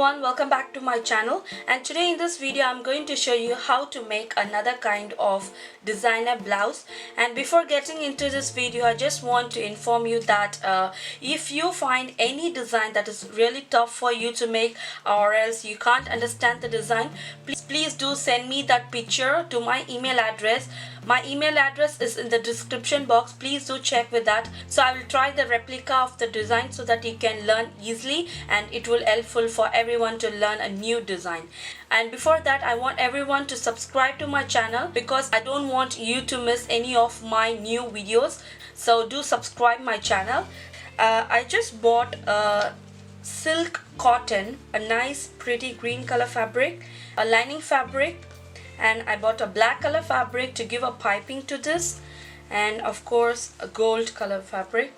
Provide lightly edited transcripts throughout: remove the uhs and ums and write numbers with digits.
everyone, welcome back to my channel. And today in this video I'm going to show you how to make another kind of designer blouse. And before getting into this video, I just want to inform you that if you find any design that is really tough for you to make, or else you can't understand the design, please do send me that picture to my email address. My email address is in the description box. Please do check with that. So I will try the replica of the design so that you can learn easily, and it will helpful for everyone to learn a new design. And before that, I want everyone to subscribe to my channel because I don't want you to miss any of my new videos. So do subscribe my channel. I just bought silk cotton, a nice pretty green color fabric, a lining fabric, and I bought a black color fabric to give a piping to this, and of course a gold color fabric.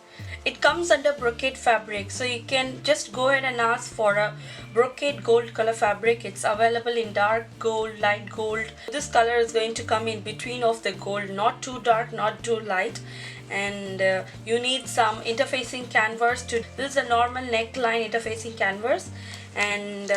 It comes under brocade fabric, so you can just go ahead and ask for a brocade gold color fabric. It's available in dark gold, light gold. This color is going to come in between of the gold, not too dark, not too light. And you need some interfacing canvas to this is a normal neckline interfacing canvas, and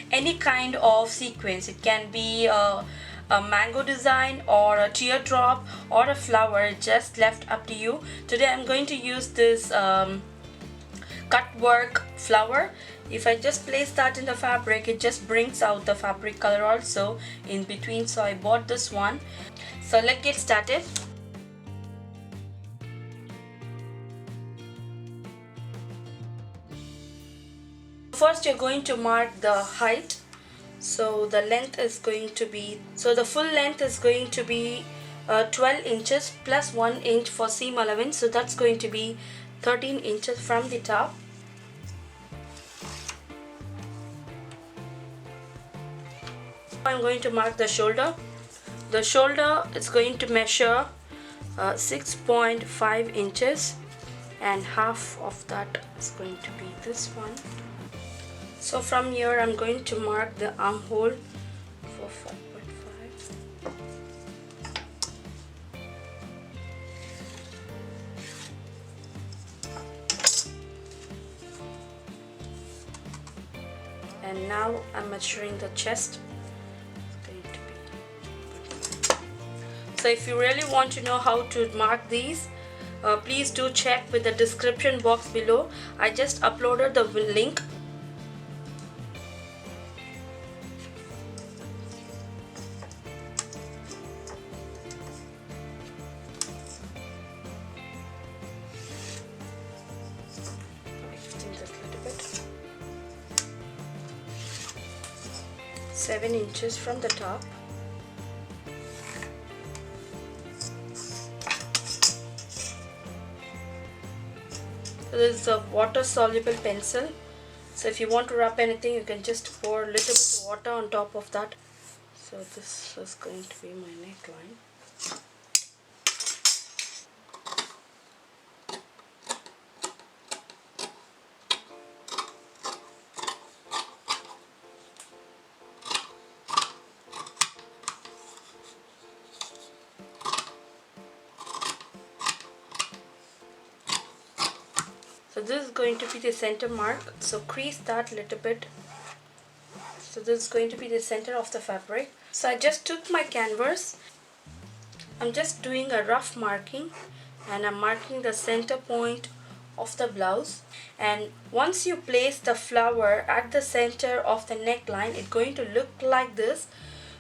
any kind of sequence. It can be a mango design or a teardrop or a flower, just left up to you. Today I'm going to use this cut work flower. If I just place that in the fabric, it just brings out the fabric color also in between, so I bought this one. So let's get started. First you're going to mark the height. So the length is going to be, so the full length is going to be 12 inches plus 1 inch for seam allowance, so that's going to be 13 inches from the top. I'm going to mark the shoulder. The shoulder is going to measure 6.5 inches, and half of that is going to be this one. So from here I'm going to mark the armhole for 5.5. And now I'm measuring the chest. It's going to be. So if you really want to know how to mark these, please do check with the description box below. I just uploaded the link. That little bit. 7 inches from the top. So this is a water soluble pencil, so if you want to rub anything, you can just pour a little bit of water on top of that. So this is going to be my neckline. So this is going to be the center mark, so crease that little bit. So this is going to be the center of the fabric. So I just took my canvas. I'm just doing a rough marking, and I'm marking the center point of the blouse. And once you place the flower at the center of the neckline, it's going to look like this.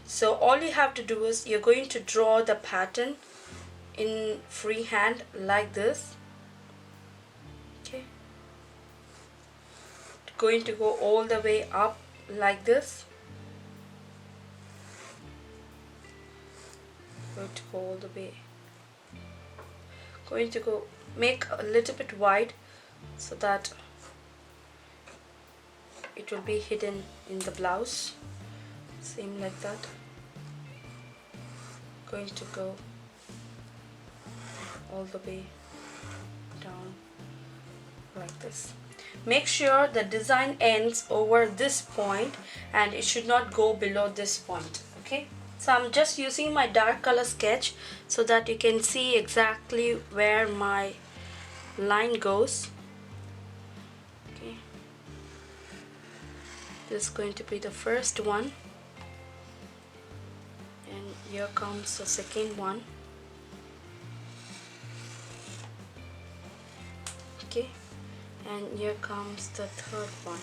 So all you have to do is you're going to draw the pattern in freehand like this. Okay, going to go all the way up like this. Going to go all the way. Going to go make a little bit wide so that it will be hidden in the blouse. Same like that. Going to go all the way down like this. Make sure the design ends over this point and it should not go below this point. Okay, so I'm just using my dark color sketch so that you can see exactly where my line goes. Okay, This is going to be the first one, and here comes the second one. Okay, and here comes the third one.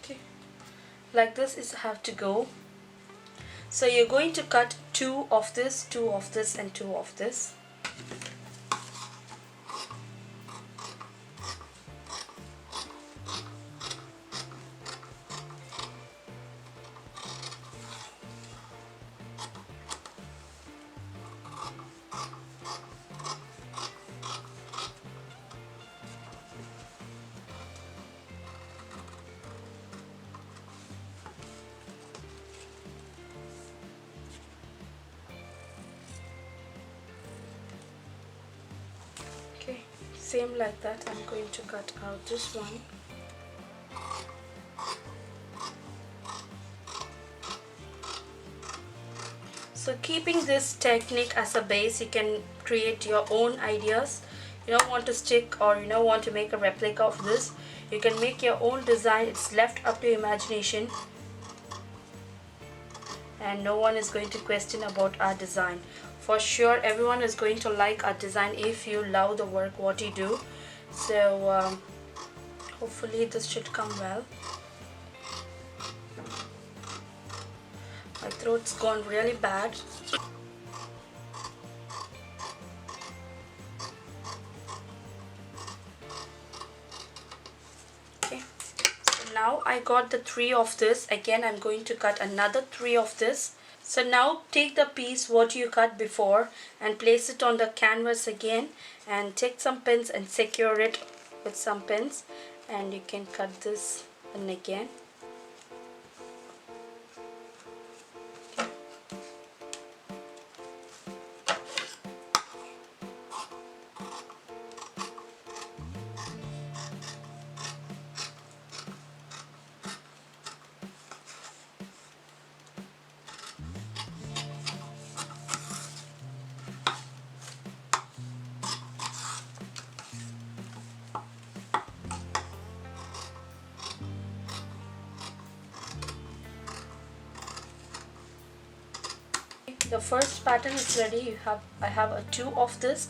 Okay, like this is have to go. So you're going to cut two of this, and two of this. Okay, same like that. I'm going to cut out this one. So keeping this technique as a base, you can create your own ideas. You don't want to stick, or you don't want to make a replica of this. You can make your own design. It's left up to imagination, and no one is going to question about our design. For sure, everyone is going to like our design if you love the work what you do. So hopefully this should come well. My throat's gone really bad. Okay, so now I got the 3 of this. Again, I'm going to cut another 3 of this. So now take the piece what you cut before and place it on the canvas again, and take some pins and secure it with some pins, and you can cut this in again. The first pattern is ready. I have a 2 of this.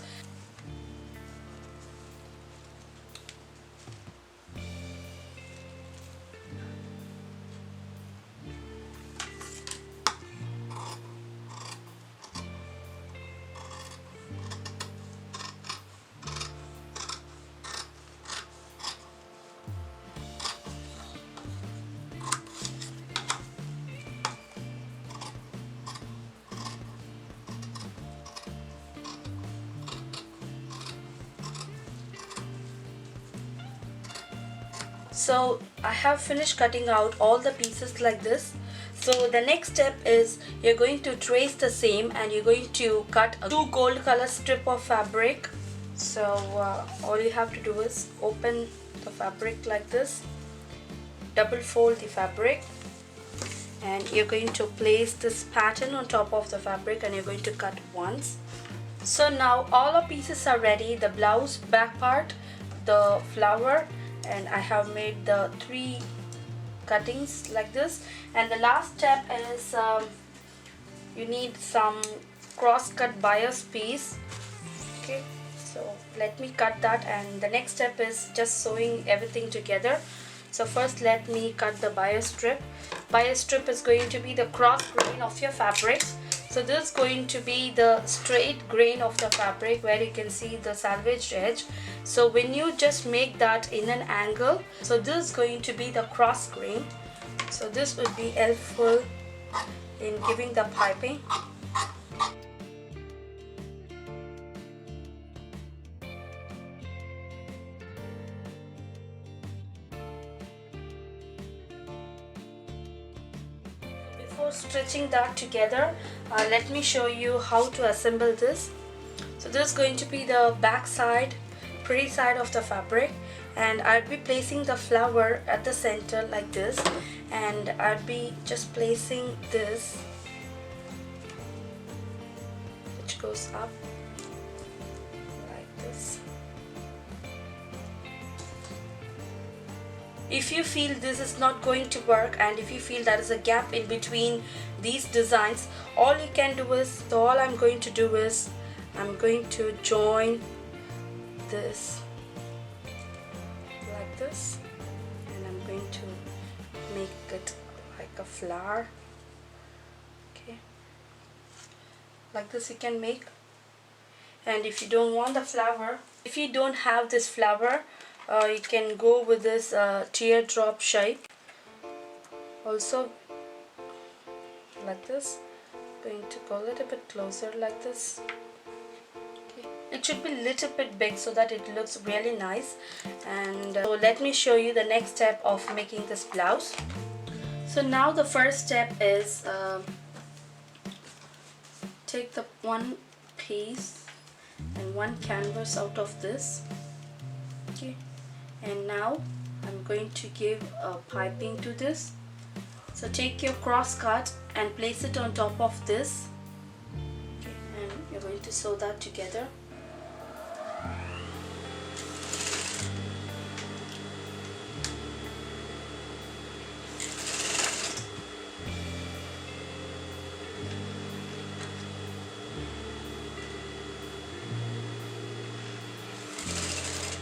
So I have finished cutting out all the pieces like this. So the next step is you're going to trace the same, and you're going to cut a 2 gold color strip of fabric. So all you have to do is open the fabric like this, double fold the fabric, and you're going to place this pattern on top of the fabric, and you're going to cut once. So now all our pieces are ready. The blouse back part, the flower, and I have made the 3 cuttings like this. And the last step is you need some cross cut bias piece. Okay, so let me cut that, and the next step is just sewing everything together. So first let me cut the bias strip. Bias strip is going to be the cross grain of your fabric. So this is going to be the straight grain of the fabric where you can see the salvaged edge. So when you just make that in an angle, so this is going to be the cross grain. So this would be helpful in giving the piping. Before stitching that together, let me show you how to assemble this. So this is going to be the back side, pretty side of the fabric, and I'll be placing the flower at the center like this, and I'll be just placing this, which goes up like this. If you feel this is not going to work, and if you feel there is a gap in between these designs, all you can do is, all I'm going to do is, I'm going to join this like this, and I'm going to make it like a flower. Okay, like this you can make. And if you don't want the flower, if you don't have this flower, you can go with this teardrop shape also, like this. Going to go a little bit closer like this. Okay. It should be a little bit big so that it looks really nice. And so let me show you the next step of making this blouse. So now the first step is take the one piece and one canvas out of this. Okay. And now I'm going to give a piping to this. So take your cross cut and place it on top of this. Okay. And you're going to sew that together.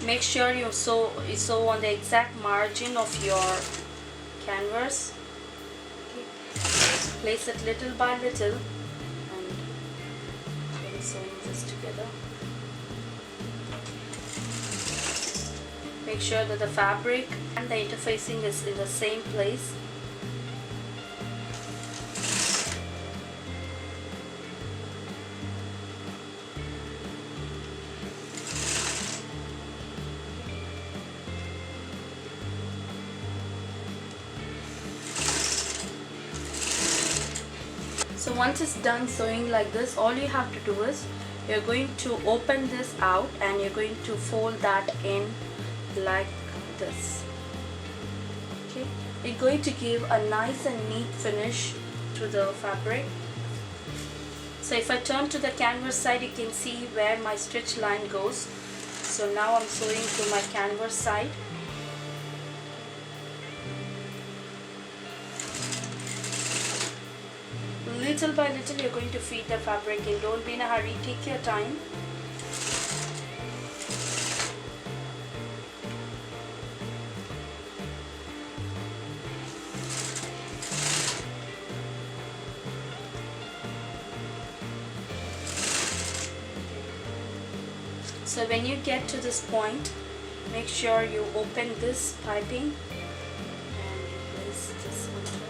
Make sure you sew on the exact margin of your canvas. Okay. Place it little by little, and I'm sewing this together. Make sure that the fabric and the interfacing is in the same place. So once it's done sewing like this, all you have to do is you're going to open this out and you're going to fold that in like this. Okay, it's going to give a nice and neat finish to the fabric. So if I turn to the canvas side, you can see where my stitch line goes. So now I'm sewing to my canvas side. Little by little you're going to feed the fabric in. Don't be in a hurry, take your time. So when you get to this point, make sure you open this piping and you place this on top.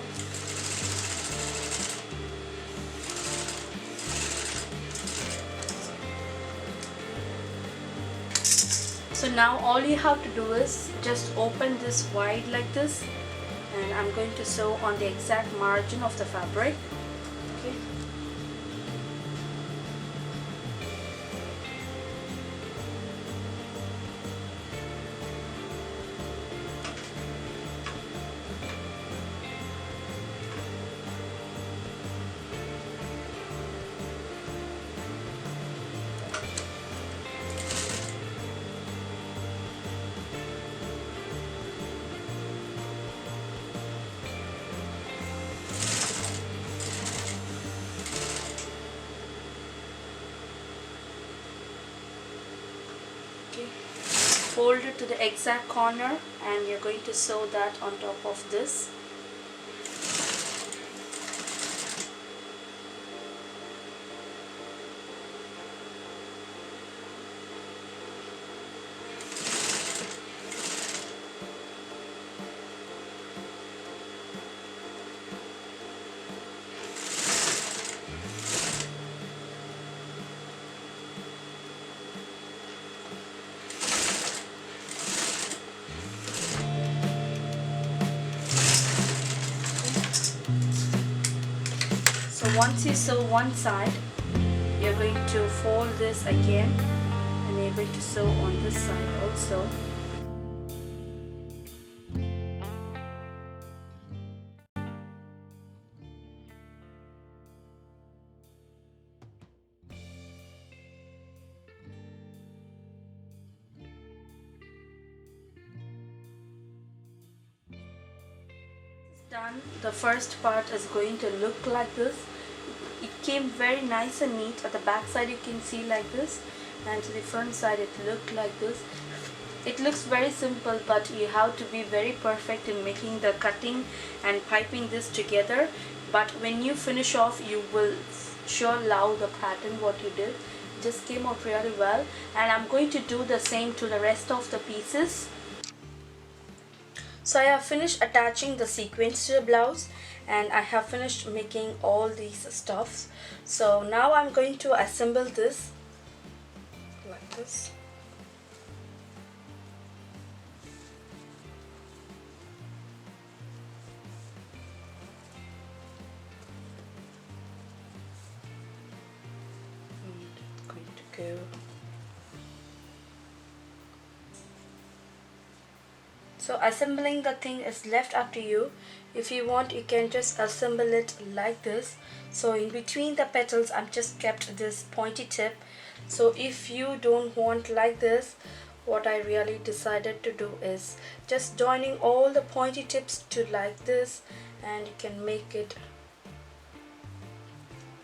So now all you have to do is just open this wide like this, and I'm going to sew on the exact margin of the fabric. Okay. Fold it to the exact corner and you're going to sew that on top of this. So once you sew one side, you're going to fold this again and you're going to sew on this side also. done, the first part is going to look like this. It came very nice and neat. At the back side you can see like this, and to the front side it looked like this. It looks very simple, but you have to be very perfect in making the cutting and piping this together. But when you finish off, you will sure love the pattern what you did. It just came out really well, and I'm going to do the same to the rest of the pieces. So I have finished attaching the sequins to the blouse, and I have finished making all these stuffs. So now I'm going to assemble this like this. Going to go. So assembling the thing is left up to you. If you want, you can just assemble it like this. So in between the petals I've just kept this pointy tip. So if you don't want like this, what I really decided to do is just joining all the pointy tips to like this, and you can make it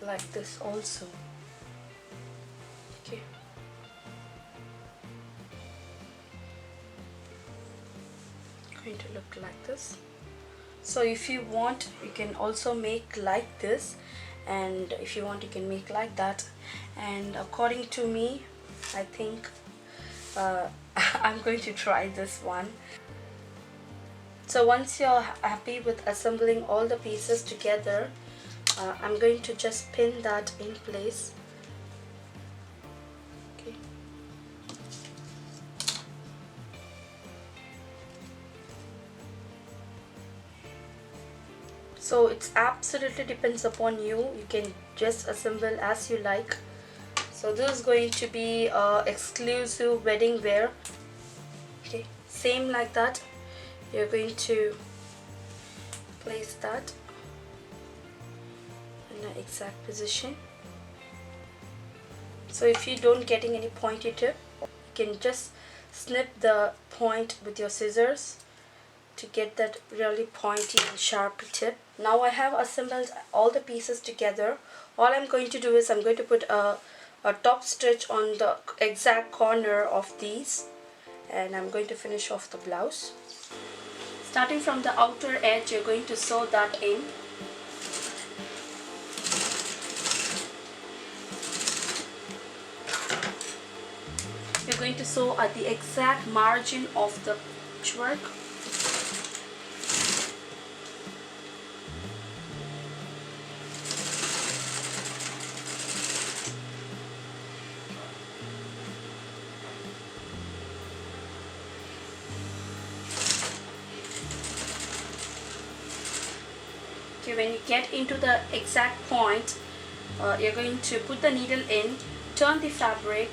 like this also. Okay. Going to look like this. So if you want, you can also make like this, and if you want, you can make like that. And according to me, I think I'm going to try this one. So once you're happy with assembling all the pieces together, I'm going to just pin that in place. Okay. So it's absolutely depends upon you. You can just assemble as you like. So this is going to be exclusive wedding wear. Okay, same like that. You're going to place that in the exact position. So if you don't getting any pointy tip, you can just snip the point with your scissors to get that really pointy and sharp tip. Now I have assembled all the pieces together. All I'm going to do is I'm going to put a top stitch on the exact corner of these, and I'm going to finish off the blouse. Starting from the outer edge, you're going to sew that in. You're going to sew at the exact margin of the patchwork. Okay, when you get into the exact point, you're going to put the needle in, turn the fabric,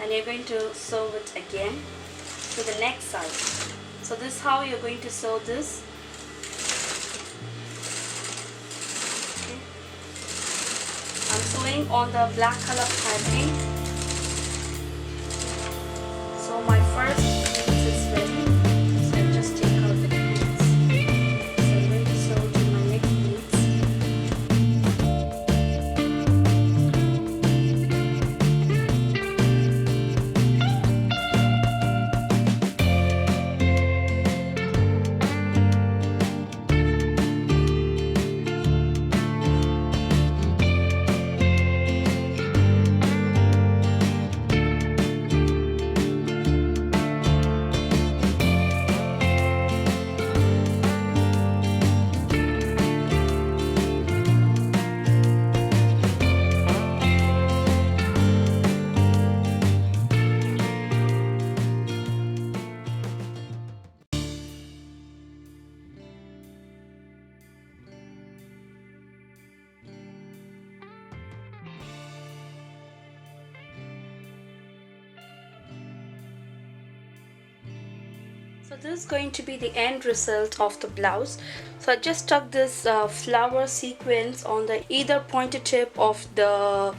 and you're going to sew it again to the next side. So this is how you're going to sew this. Okay. I'm sewing on the black color piping. So my first piece is ready. So I just take out the pleats. So I'm going to sew to my next pleats. So this is going to be the end result of the blouse. So I just stuck this flower sequence on the either pointed tip of the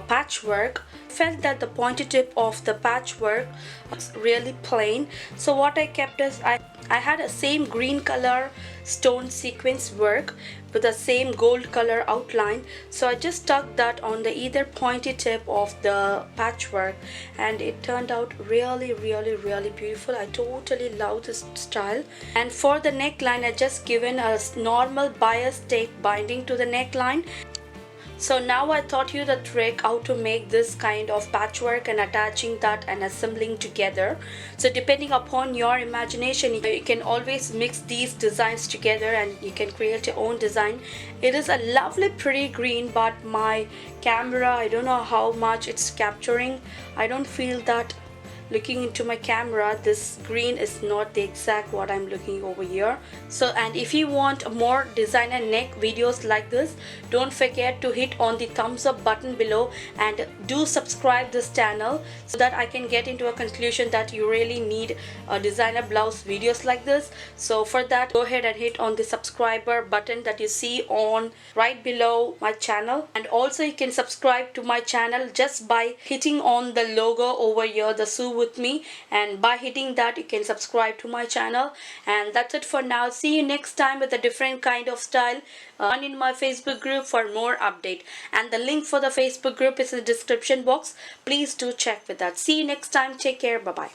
patchwork. Felt that the pointy tip of the patchwork was really plain, so what I kept is I had a same green color stone sequence work with the same gold color outline, so I just stuck that on the either pointy tip of the patchwork, and it turned out really beautiful. I totally love this style. And for the neckline, I just given a normal bias tape binding to the neckline. So now I taught you the trick how to make this kind of patchwork and attaching that and assembling together. So depending upon your imagination, you can always mix these designs together and you can create your own design. It is a lovely pretty green, but my camera, I don't know how much it's capturing. I don't feel that looking into my camera this green is not the exact what I'm looking over here. So, and if you want more designer neck videos like this, don't forget to hit on the thumbs up button below and do subscribe this channel so that I can get into a conclusion that you really need a designer blouse videos like this. So for that, go ahead and hit on the subscriber button that you see on right below my channel, and also you can subscribe to my channel just by hitting on the logo over here, the Sue with me, and by hitting that you can subscribe to my channel. And that's it for now. See you next time with a different kind of style. Join in my Facebook group for more update, and the link for the Facebook group is in the description box. Please do check with that. See you next time. Take care. Bye bye.